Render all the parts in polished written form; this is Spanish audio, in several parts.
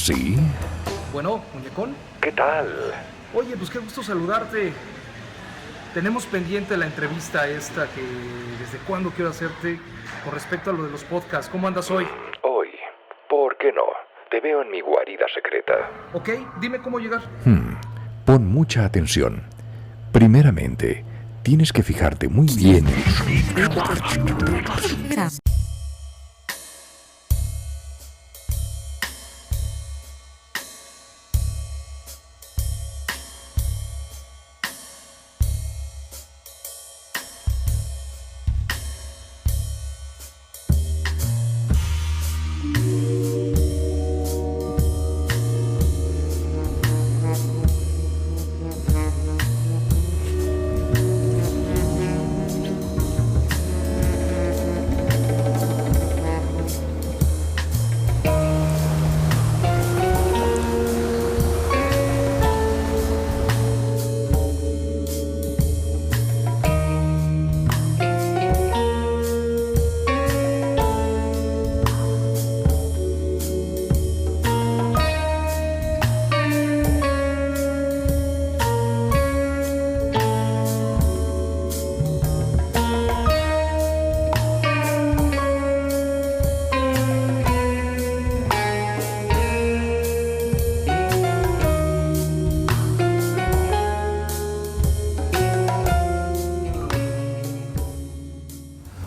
¿Sí? Bueno, muñecón. ¿Qué tal? Oye, pues qué gusto saludarte. Tenemos pendiente la entrevista esta que desde cuándo quiero hacerte con respecto a lo de los podcasts. ¿Cómo andas hoy? Hoy, ¿por qué no? Te veo en mi guarida secreta. Ok, dime cómo llegar. Pon mucha atención. Primeramente, tienes que fijarte muy bien en...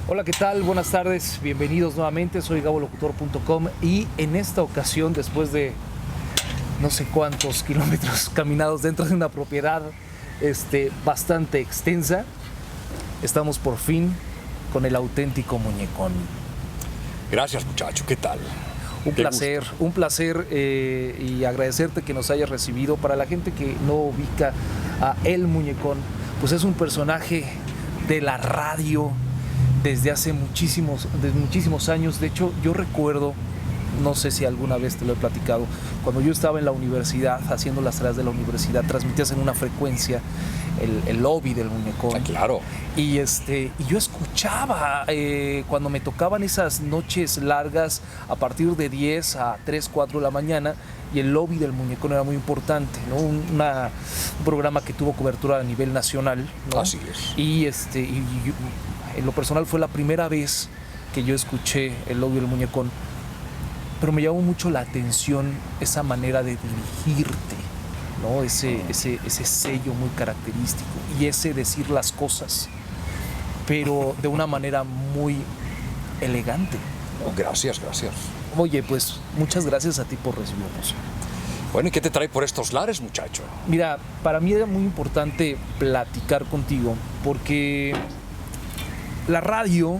Hola, ¿qué tal? Buenas tardes, bienvenidos nuevamente, soy gabolocutor.com y en esta ocasión, después de no sé cuántos kilómetros caminados dentro de una propiedad bastante extensa, estamos por fin con el auténtico muñecón. Gracias, muchacho, ¿qué tal? Un placer y agradecerte que nos hayas recibido. Para la gente que no ubica a El Muñecón, pues es un personaje de la radio desde hace muchísimos años. De hecho, yo recuerdo, no sé si alguna vez te lo he platicado, cuando yo estaba en la universidad, haciendo las tareas de la universidad, transmitías en una frecuencia el lobby del Muñecón. Ah, claro. Y yo escuchaba cuando me tocaban esas noches largas a partir de 10 a 3, 4 de la mañana, y el lobby del Muñecón era muy importante, ¿no? Un programa que tuvo cobertura a nivel nacional, ¿no? Así es. Y en lo personal fue la primera vez que yo escuché el lobby del Muñecón, pero me llamó mucho la atención esa manera de dirigirte, ¿no? Ese sello muy característico y ese decir las cosas, pero de una manera muy elegante, ¿no? Gracias. Oye, pues muchas gracias a ti por recibirnos. Bueno, ¿y qué te trae por estos lares, muchacho? Mira, para mí era muy importante platicar contigo porque la radio,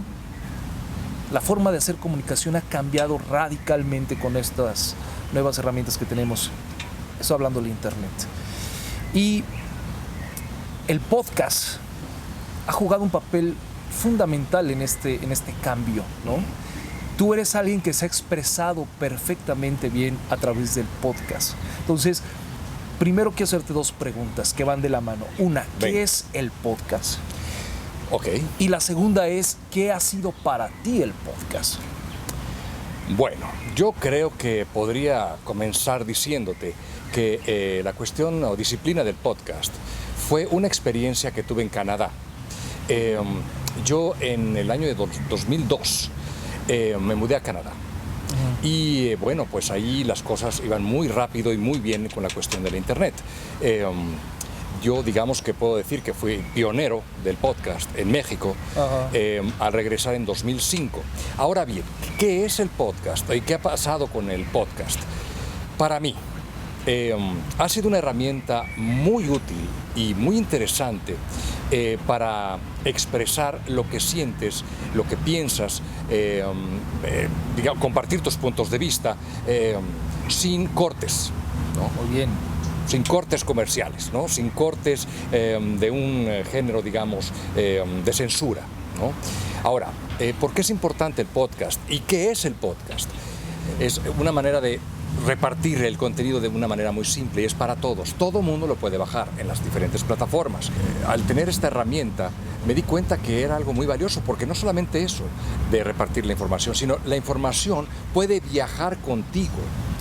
la forma de hacer comunicación ha cambiado radicalmente con estas nuevas herramientas que tenemos. Estoy hablando del internet. Y el podcast ha jugado un papel fundamental en este cambio, ¿no? Tú eres alguien que se ha expresado perfectamente bien a través del podcast. Entonces, primero quiero hacerte dos preguntas que van de la mano. Una, ¿qué es el podcast? Ok. Y la segunda es, ¿qué ha sido para ti el podcast? Bueno, yo creo que podría comenzar diciéndote que la cuestión o disciplina del podcast fue una experiencia que tuve en Canadá. Yo en el año de 2002 me mudé a Canadá. Y bueno, pues ahí las cosas iban muy rápido y muy bien con la cuestión del internet. Yo digamos que puedo decir que fui pionero del podcast en México al regresar en 2005. Ahora bien, ¿qué es el podcast y qué ha pasado con el podcast? Para mí, ha sido una herramienta muy útil y muy interesante para expresar lo que sientes, lo que piensas, digamos, compartir tus puntos de vista sin cortes, ¿no? Muy bien. Sin cortes comerciales, ¿no? Sin cortes de un género, digamos, de censura, ¿no? Ahora, ¿por qué es importante el podcast? ¿Y qué es el podcast? Es una manera de repartir el contenido de una manera muy simple y es para todos. Todo mundo lo puede bajar en las diferentes plataformas. Al tener esta herramienta me di cuenta que era algo muy valioso, porque no solamente eso de repartir la información, sino la información puede viajar contigo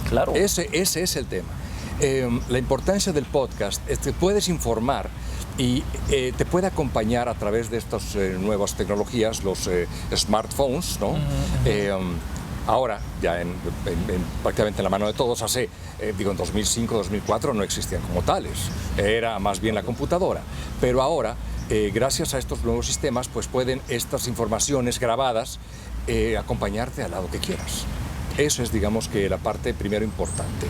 Claro. Ese es el tema. La importancia del podcast es que puedes informar y te puede acompañar a través de estas nuevas tecnologías, los smartphones, ¿no? Ahora, ya prácticamente en la mano de todos, en 2005, 2004 no existían como tales, era más bien la computadora. Pero ahora, gracias a estos nuevos sistemas, pues pueden estas informaciones grabadas acompañarte al lado que quieras. Eso es, digamos, que la parte primero importante.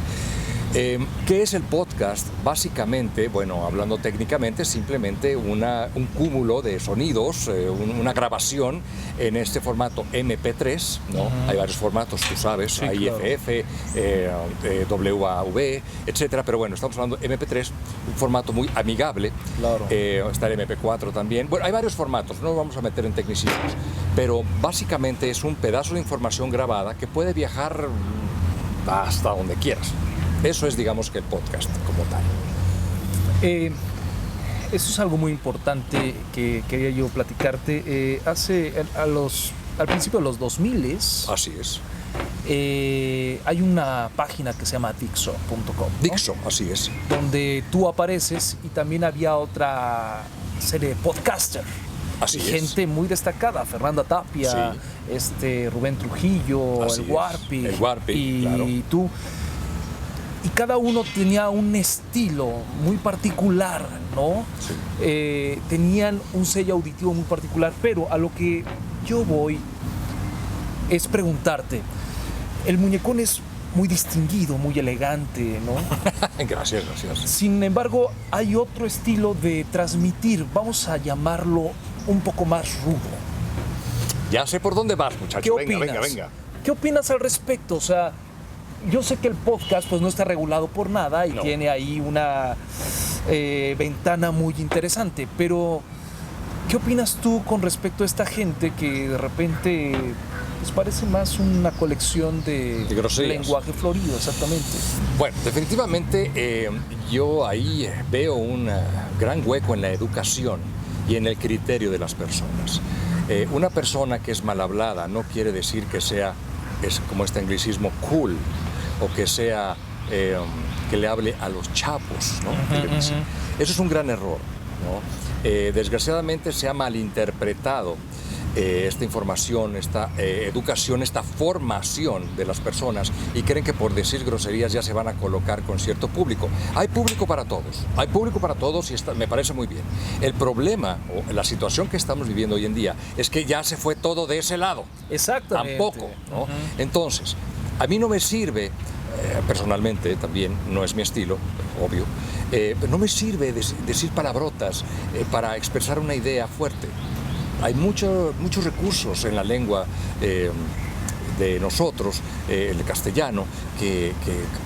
¿Qué es el podcast? Básicamente, bueno, hablando técnicamente, es simplemente un cúmulo de sonidos, una grabación en este formato MP3, ¿no? Hay varios formatos, tú sabes, Sí, hay claro. FF, WAV, etcétera, pero bueno, estamos hablando de MP3, un formato muy amigable. Claro. Está el MP4 también. Bueno, hay varios formatos, no nos vamos a meter en tecnicismos, pero básicamente es un pedazo de información grabada que puede viajar hasta donde quieras. Eso es, digamos, que el podcast como tal. Eso es algo muy importante que quería yo platicarte. Al principio de los 2000 Así es. hay una página que se llama Dixo.com, ¿no? Dixo, así es. Donde tú apareces, y también había otra serie de podcaster. Así es. Gente muy destacada, Fernanda Tapia, Rubén Trujillo, Así el es. Warpi, El Warpi, y claro. tú. Y cada uno tenía un estilo muy particular, ¿no? Sí. Tenían un sello auditivo muy particular, pero a lo que yo voy es preguntarte, el muñecón es muy distinguido, muy elegante, ¿no? Gracias. Sin embargo, hay otro estilo de transmitir, vamos a llamarlo un poco más rudo. Ya sé por dónde vas, muchacho. ¿Qué opinas? Venga. ¿Qué opinas al respecto? O sea, yo sé que el podcast pues no está regulado por nada y No. tiene ahí una ventana muy interesante, pero ¿qué opinas tú con respecto a esta gente que de repente pues parece más una colección de groserías? Lenguaje florido, exactamente? Bueno, definitivamente yo ahí veo un gran hueco en la educación y en el criterio de las personas. Una persona que es mal hablada no quiere decir que sea, es como este anglicismo, cool, o que sea, que le hable a los chapos, ¿no? Que le dicen. Eso es un gran error, ¿no? Desgraciadamente se ha malinterpretado esta información, esta educación, esta formación de las personas, y creen que por decir groserías ya se van a colocar con cierto público. Hay público para todos y me parece muy bien. El problema o la situación que estamos viviendo hoy en día es que ya se fue todo de ese lado. Exactamente. Tampoco, ¿no? Entonces, a mí no me sirve, personalmente también, no es mi estilo, obvio, no me sirve decir palabrotas para expresar una idea fuerte. Hay muchos recursos en la lengua de nosotros, el castellano, que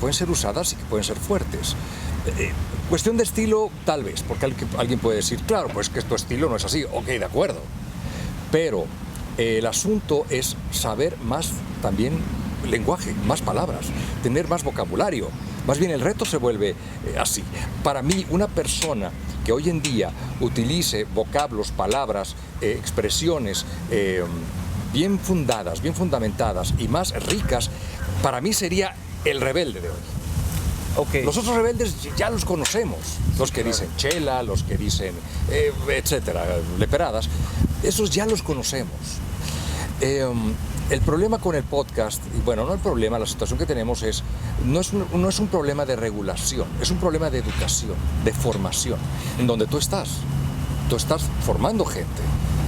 pueden ser usadas y que pueden ser fuertes. Cuestión de estilo, tal vez, porque alguien puede decir, claro, pues que tu estilo no es así. Ok, de acuerdo. Pero el asunto es saber más también lenguaje, más palabras, tener más vocabulario. Más bien el reto se vuelve así. Para mí, una persona que hoy en día utilice vocablos, palabras, expresiones bien fundadas, bien fundamentadas y más ricas, para mí sería el rebelde de hoy. Okay. Los otros rebeldes ya los conocemos, los que dicen chela, los que dicen etcétera, leperadas, esos ya los conocemos. El problema con el podcast, y bueno, no el problema, la situación que tenemos no es un problema de regulación, es un problema de educación, de formación, en donde tú estás formando gente.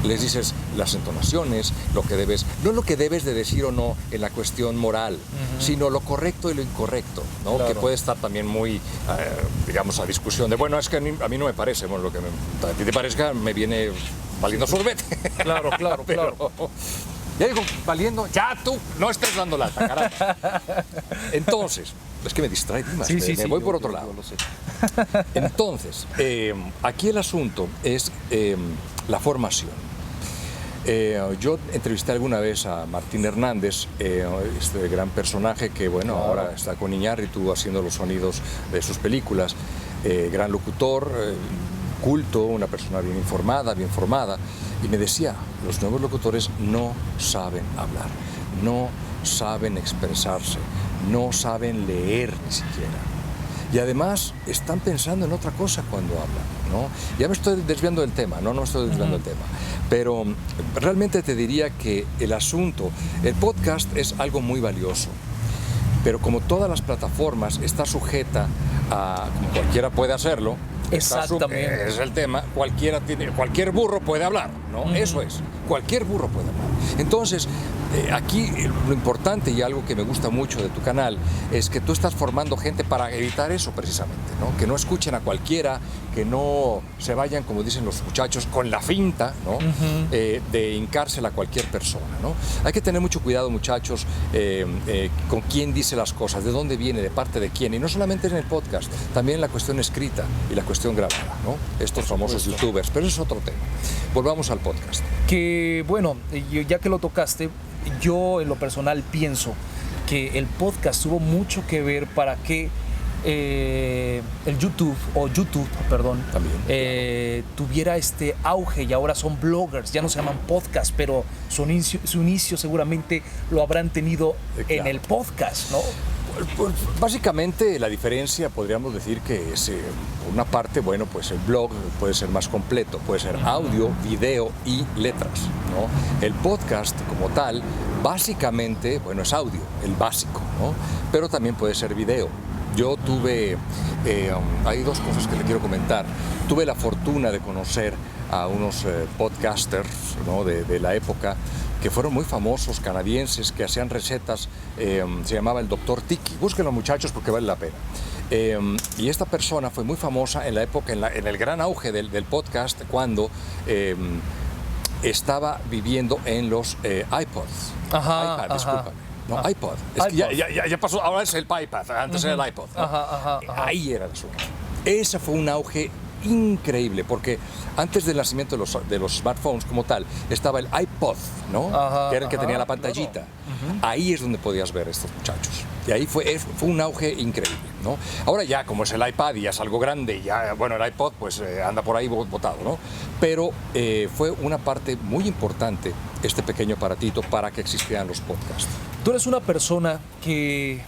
Les dices las entonaciones, lo que debes, no lo que debes de decir o no en la cuestión moral, sino lo correcto y lo incorrecto, ¿no? Claro. Que puede estar también muy, digamos, a discusión de, bueno, es que a mí no me parece, bueno, lo que a ti te parezca me viene valiendo sorbete. Claro. Pero, ya digo, valiendo, ya tú no estés dando lata, caramba. Entonces, es que me distrae, Dimas, me voy por otro lado. Yo lo sé. Entonces, aquí el asunto es la formación. Yo entrevisté alguna vez a Martín Hernández, este gran personaje que, bueno, Claro. ahora está con Iñárritu haciendo los sonidos de sus películas, gran locutor, culto, una persona bien informada, bien formada, y me decía, los nuevos locutores no saben hablar, no saben expresarse, no saben leer ni siquiera. Y además están pensando en otra cosa cuando hablan, ¿no? Ya me estoy desviando del tema, no me estoy desviando del tema. Pero realmente te diría que el podcast es algo muy valioso. Pero como todas las plataformas, está sujeta a, como cualquiera puede hacerlo. Exactamente. Es el tema, cualquier burro puede hablar, ¿no? Eso es, cualquier burro puede hablar. Entonces, aquí lo importante y algo que me gusta mucho de tu canal es que tú estás formando gente para evitar eso precisamente, ¿no? Que no escuchen a cualquiera, que no se vayan, como dicen los muchachos, con la finta, ¿no? De hincársela a cualquier persona, ¿no? Hay que tener mucho cuidado, muchachos, con quién dice las cosas, de dónde viene, de parte de quién, y no solamente en el podcast, también en la cuestión escrita y la cuestión grabada, ¿no? Estos famosos youtubers, pero eso es otro tema. Volvamos al podcast. Que bueno, ya que lo tocaste, yo en lo personal pienso que el podcast tuvo mucho que ver para que el YouTube, también tuviera este auge, y ahora son bloggers, ya no se llaman podcast, pero su inicio seguramente lo habrán tenido en el podcast, ¿no? Pues, básicamente la diferencia podríamos decir que es, por una parte, bueno, pues el blog puede ser más completo, puede ser audio, video y letras, ¿no? El podcast como tal, básicamente, bueno, es audio, el básico, ¿no? Pero también puede ser video. Yo tuve, hay dos cosas que te quiero comentar. Tuve la fortuna de conocer a unos podcasters, ¿no? de la época, que fueron muy famosos, canadienses, que hacían recetas, se llamaba el Dr. Tiki. Búsquenlo, muchachos, porque vale la pena. Y esta persona fue muy famosa en la época, en el gran auge del podcast, cuando estaba viviendo en los iPods. iPad, discúlpame. No, iPod. Es que ya pasó, ahora es el iPad, antes era el iPod, ¿no? Ahí era el asunto. Ese fue un auge increíble, porque antes del nacimiento de los smartphones como tal, estaba el iPod, ¿no? Que era el que tenía la pantallita. Claro. Ahí es donde podías ver a estos muchachos. Y ahí fue un auge increíble, ¿no? Ahora ya, como es el iPad y ya es algo grande, ya, bueno, el iPod pues anda por ahí botado, ¿no? Pero fue una parte muy importante, este pequeño aparatito, para que existieran los podcasts. Tú eres una persona que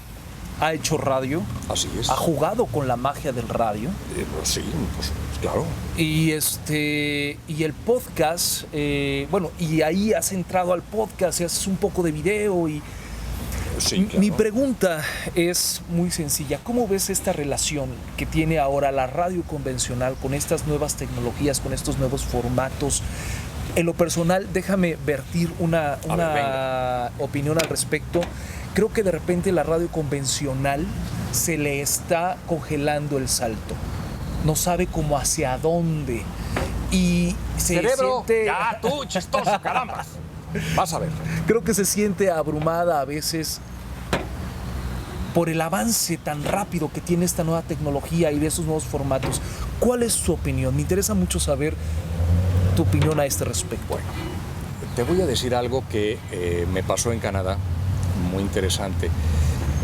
ha hecho radio. Así es. Ha jugado con la magia del radio. Pues sí, pues claro. Y el podcast, bueno, y ahí has entrado al podcast y haces un poco de video y sí, claro. Mi pregunta es muy sencilla. ¿Cómo ves esta relación que tiene ahora la radio convencional con estas nuevas tecnologías, con estos nuevos formatos? En lo personal, déjame vertir una opinión al respecto. Creo que de repente la radio convencional se le está congelando el salto. No sabe cómo hacia dónde. Y se Cerebro, siente... ya tú, chistoso, caramba. Vas a ver. Creo que se siente abrumada a veces por el avance tan rápido que tiene esta nueva tecnología y de esos nuevos formatos. ¿Cuál es tu opinión? Me interesa mucho saber tu opinión a este respecto. Bueno, te voy a decir algo que me pasó en Canadá, muy interesante.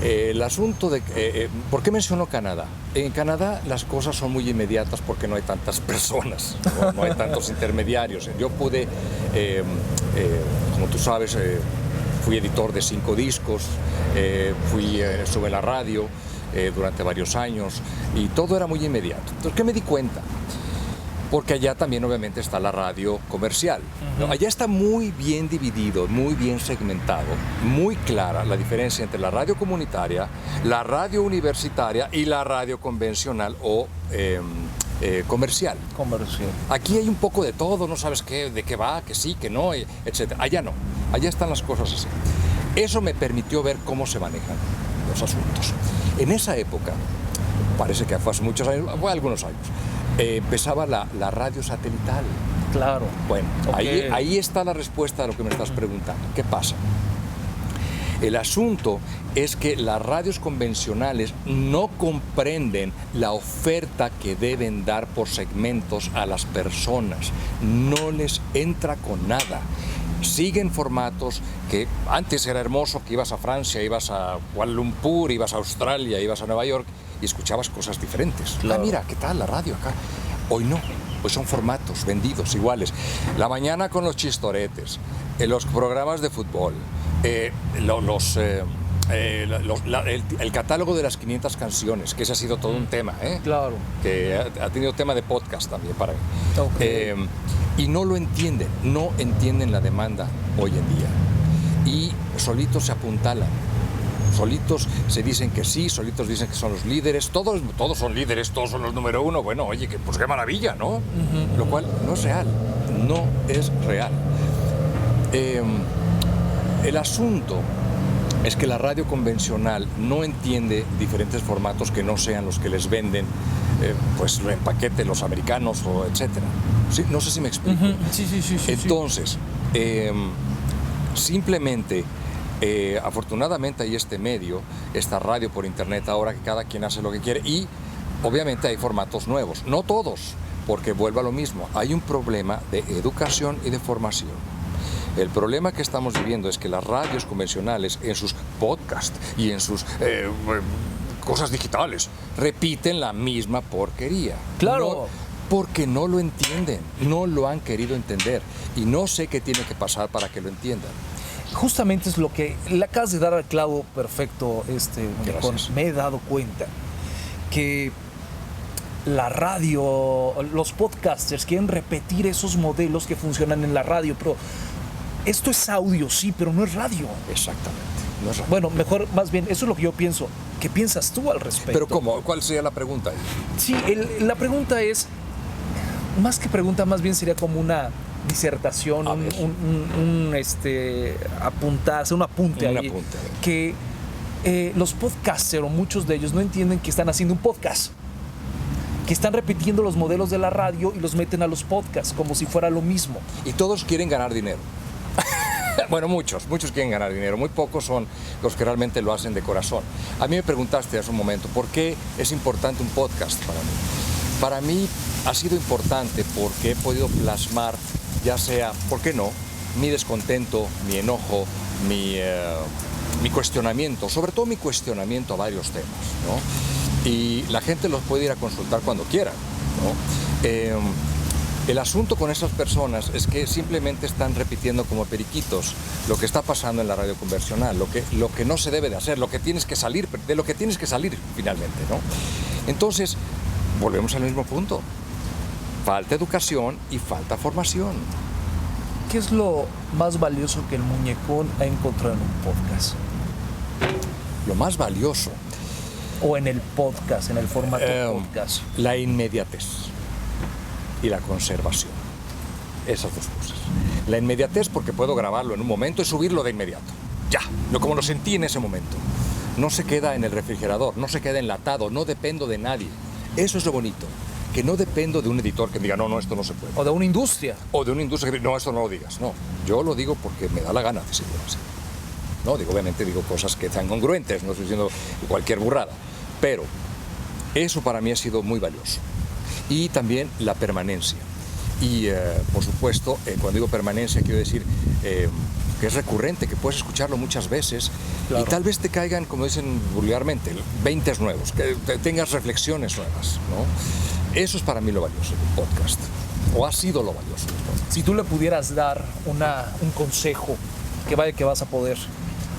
El asunto de... ¿por qué menciono Canadá? En Canadá las cosas son muy inmediatas porque no hay tantas personas, no hay tantos intermediarios. Yo pude, como tú sabes, fui editor de 5 discos, estuve en la radio durante varios años y todo era muy inmediato. Entonces, ¿qué me di cuenta? Porque allá también obviamente está la radio comercial. ¿No? Allá está muy bien dividido, muy bien segmentado, muy clara la diferencia entre la radio comunitaria, la radio universitaria y la radio convencional o comercial. Aquí hay un poco de todo, no sabes de qué va, que sí, que no, etc. Allá no, allá están las cosas así. Eso me permitió ver cómo se manejan los asuntos. En esa época, parece que fue hace muchos años, fue algunos años, empezaba la radio satelital. Claro. Bueno, okay. ahí está la respuesta a lo que me estás preguntando. ¿Qué pasa? El asunto es que las radios convencionales no comprenden la oferta que deben dar por segmentos a las personas. No les entra con nada. Siguen formatos que antes era hermoso, que ibas a Francia, ibas a Kuala Lumpur, ibas a Australia, ibas a Nueva York y escuchabas cosas diferentes. Claro. Ah, mira, ¿qué tal la radio acá? Hoy no, pues son formatos vendidos iguales. La mañana con los chistoretes, los programas de fútbol, el catálogo de las 500 canciones, que ese ha sido todo un tema, Claro. que ha tenido tema de podcast también para mí. Okay. Y no lo entienden, no entienden la demanda hoy en día. Y solitos se apuntalan, solitos se dicen que sí, solitos dicen que son los líderes, todos son líderes, todos son los número uno. Bueno, oye, pues qué maravilla, ¿no? Uh-huh. Lo cual no es real, no es real. El asunto es que la radio convencional no entiende diferentes formatos que no sean los que les venden, pues en paquete los americanos o etcétera. ¿Sí? No sé si me explico. Uh-huh. Sí. Entonces, simplemente, afortunadamente hay este medio, esta radio por internet ahora, que cada quien hace lo que quiere, y obviamente hay formatos nuevos, no todos, porque vuelvo a lo mismo, hay un problema de educación y de formación. El problema que estamos viviendo es que las radios convencionales, en sus podcasts y en sus cosas digitales, repiten la misma porquería. Claro. Porque no lo entienden, no lo han querido entender, y no sé qué tiene que pasar para que lo entiendan. Justamente es lo que le acabas de dar al clavo perfecto, Muñecón. Gracias. Me he dado cuenta que la radio, los podcasters quieren repetir esos modelos que funcionan en la radio, pero esto es audio, sí, pero no es radio. Exactamente, no es radio. Bueno, mejor, más bien, eso es lo que yo pienso. ¿Qué piensas tú al respecto? Pero ¿cómo? ¿Cuál sería la pregunta? Sí, la pregunta es, más que pregunta, más bien sería como una disertación, un apunte ahí, que los podcasters, o muchos de ellos, no entienden que están haciendo un podcast, que están repitiendo los modelos de la radio y los meten a los podcasts como si fuera lo mismo. Y todos quieren ganar dinero. Bueno, muchos quieren ganar dinero, muy pocos son los que realmente lo hacen de corazón. A mí me preguntaste hace un momento, ¿por qué es importante un podcast para mí? Para mí ha sido importante porque he podido plasmar, ya sea, ¿por qué no?, mi descontento, mi enojo, mi cuestionamiento, sobre todo mi cuestionamiento a varios temas, ¿no? Y la gente los puede ir a consultar cuando quiera, ¿no? El asunto con esas personas es que simplemente están repitiendo como periquitos lo que está pasando en la radio convencional, lo que no se debe de hacer, lo que tienes que salir, de lo que tienes que salir finalmente, ¿no? Entonces, volvemos al mismo punto. Falta educación y falta formación. ¿Qué es lo más valioso que el Muñecón ha encontrado en un podcast? Lo más valioso. O en el podcast, en el formato podcast. La inmediatez y la conservación. Esas dos cosas. La inmediatez porque puedo grabarlo en un momento y subirlo de inmediato. Ya, como lo sentí en ese momento. No se queda en el refrigerador, no se queda enlatado, no dependo de nadie. Eso es lo bonito. Que no dependo de un editor que diga, no, esto no se puede. O de una industria. O de una industria que diga, no, esto no lo digas. No, yo lo digo porque me da la gana decirlo así. No, obviamente digo cosas que sean congruentes, no estoy diciendo cualquier burrada. Pero eso para mí ha sido muy valioso. Y también la permanencia. Y por supuesto, cuando digo permanencia quiero decir que es recurrente, que puedes escucharlo muchas veces. Claro. Y tal vez te caigan, como dicen vulgarmente, 20 nuevos, que tengas reflexiones nuevas, ¿no? Eso es para mí lo valioso del podcast, o ha sido lo valioso del podcast. Si tú le pudieras dar un consejo, que vaya que vas a poder,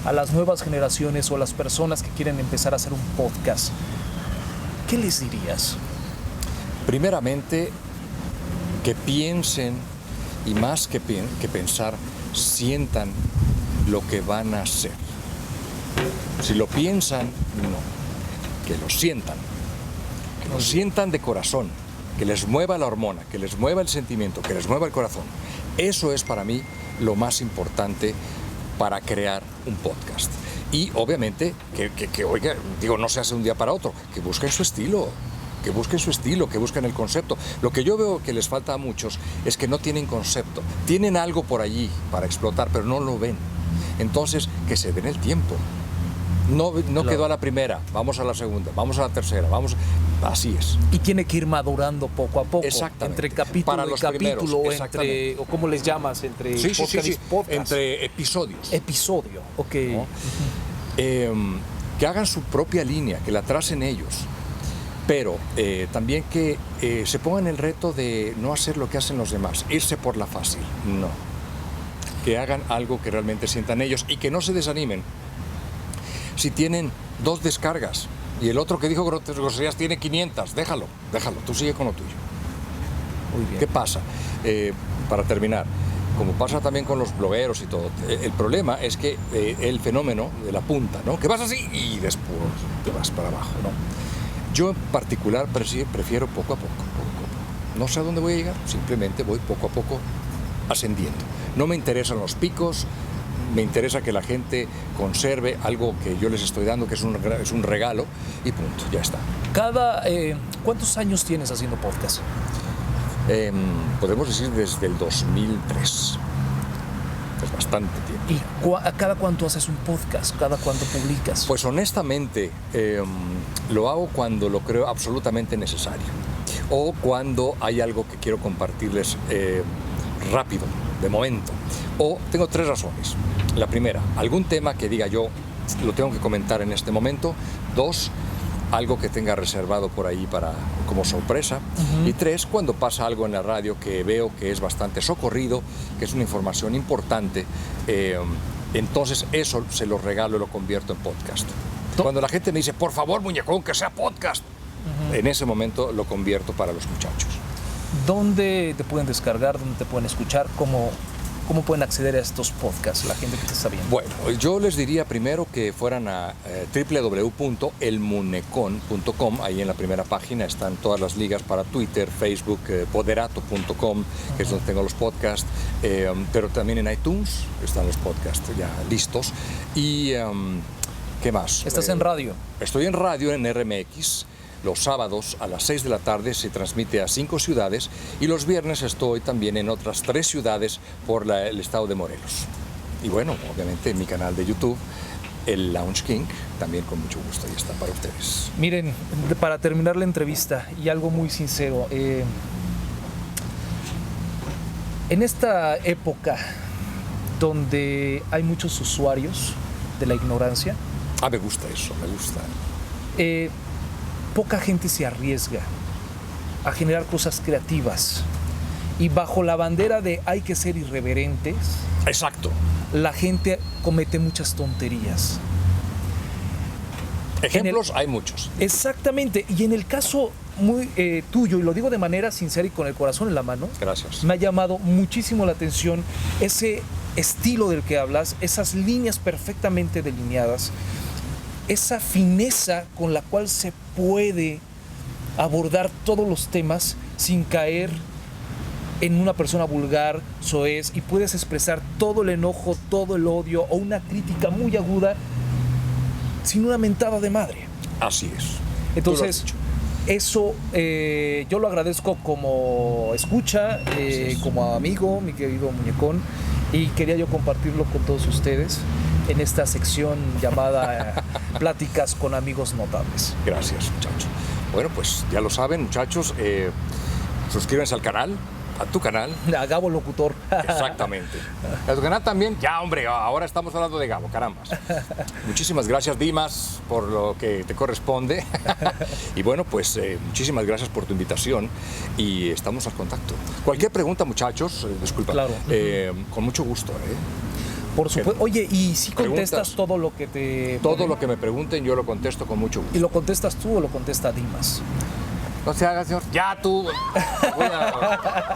a las nuevas generaciones o a las personas que quieren empezar a hacer un podcast, ¿qué les dirías? Primeramente, que piensen, y más que pensar, sientan lo que van a hacer. Si lo piensan, no. Que lo sientan. Que lo sientan de corazón. Que les mueva la hormona, que les mueva el sentimiento, que les mueva el corazón. Eso es para mí lo más importante para crear un podcast. Y obviamente, oiga, digo, no se hace de un día para otro, que busquen su estilo. Que busquen el concepto. Lo que yo veo que les falta a muchos es que no tienen concepto. Tienen algo por allí para explotar, pero no lo ven. Entonces, que se den el tiempo. No claro. Quedó a la primera, vamos a la segunda, vamos a la tercera, así es. Y tiene que ir madurando poco a poco. Exactamente. Entre capítulo para y los capítulo, primeros, o ¿cómo les llamas? Entre sí, podcast y podcast. Entre episodios. Episodio, ok. ¿No? Que hagan su propia línea, que la tracen ellos. Pero también que se pongan el reto de no hacer lo que hacen los demás, irse por la fácil, no. Que hagan algo que realmente sientan ellos y que no se desanimen. si tienen 2 descargas? Y el otro que dijo groserías tiene 500. Déjalo, tú sigue con lo tuyo. Muy bien. ¿Qué pasa? Para terminar, como pasa también con los blogueros y todo, el problema es que el fenómeno de la punta, ¿no? Que vas así y después te vas para abajo, ¿no? Yo en particular prefiero poco a poco. No sé a dónde voy a llegar, simplemente voy poco a poco ascendiendo. No me interesan los picos, me interesa que la gente conserve algo que yo les estoy dando, que es un regalo, y punto, ya está. ¿Cuántos años tienes haciendo podcast? Podemos decir desde el 2003. Es bastante tiempo. ¿Y cada cuánto haces un podcast? ¿Cada cuánto publicas? Pues honestamente, lo hago cuando lo creo absolutamente necesario. O cuando hay algo que quiero compartirles rápido, de momento. O tengo 3 razones. La primera, algún tema que diga yo, lo tengo que comentar en este momento. 2, algo que tenga reservado por ahí como sorpresa. Y 3, cuando pasa algo en la radio que veo que es bastante socorrido, que es una información importante, entonces eso se lo regalo y lo convierto en podcast. Cuando la gente me dice, por favor, muñecón, que sea podcast, en ese momento lo convierto para los muchachos. ¿Dónde te pueden descargar? ¿Dónde te pueden escuchar? ¿Cómo pueden acceder a estos podcasts, la gente que te está viendo? Bueno, yo les diría primero que fueran a www.elmunecon.com. Ahí en la primera página están todas las ligas para Twitter, Facebook, poderato.com, que es donde tengo los podcasts, pero también en iTunes están los podcasts ya listos. Y, ¿qué más? ¿Estás en radio? Estoy en radio, en RMX. Los sábados a las 6 de la tarde se transmite a 5 ciudades y los viernes estoy también en otras 3 ciudades por el estado de Morelos. Y bueno, obviamente en mi canal de YouTube, el Lounge King, también con mucho gusto, ahí está para ustedes. Miren, para terminar la entrevista y algo muy sincero, en esta época donde hay muchos usuarios de la ignorancia. Me gusta eso, me gusta. Poca gente se arriesga a generar cosas creativas y bajo la bandera de hay que ser irreverentes. Exacto. La gente comete muchas tonterías. Ejemplos hay muchos. Exactamente. Y en el caso muy tuyo, y lo digo de manera sincera y con el corazón en la mano, gracias, me ha llamado muchísimo la atención ese estilo del que hablas, esas líneas perfectamente delineadas, esa fineza con la cual se puede abordar todos los temas sin caer en una persona vulgar, soez, y puedes expresar todo el enojo, todo el odio o una crítica muy aguda sin una mentada de madre. Así es. Entonces, eso yo lo agradezco como escucha, como amigo, mi querido muñecón, y quería yo compartirlo con todos ustedes en esta sección llamada Pláticas con Amigos Notables. Gracias, muchachos. Bueno, pues ya lo saben, muchachos, suscríbanse al canal, a tu canal. A Gabo Locutor. Exactamente. A tu canal también. Ya, hombre, ahora estamos hablando de Gabo, carambas. Muchísimas gracias, Dimas, por lo que te corresponde. Y bueno, pues muchísimas gracias por tu invitación y estamos al contacto. Cualquier pregunta, muchachos, disculpa, claro. Con mucho gusto. Por supuesto. Oye, ¿y si contestas todo lo que te... Todo lo que me pregunten, yo lo contesto con mucho gusto. ¿Y lo contestas tú o lo contesta Dimas? No se haga, señor. Ya tú.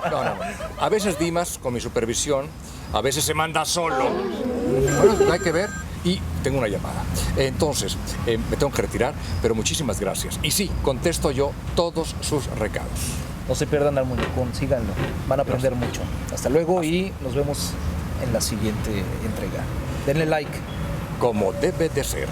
No. A veces Dimas, con mi supervisión, a veces se manda solo. Bueno, hay que ver. Y tengo una llamada. Entonces, me tengo que retirar, pero muchísimas gracias. Y sí, contesto yo todos sus recados. No se pierdan al muñecón, síganlo. Van a aprender mucho. Hasta luego y nos vemos en la siguiente entrega. Denle like. Como debe de ser.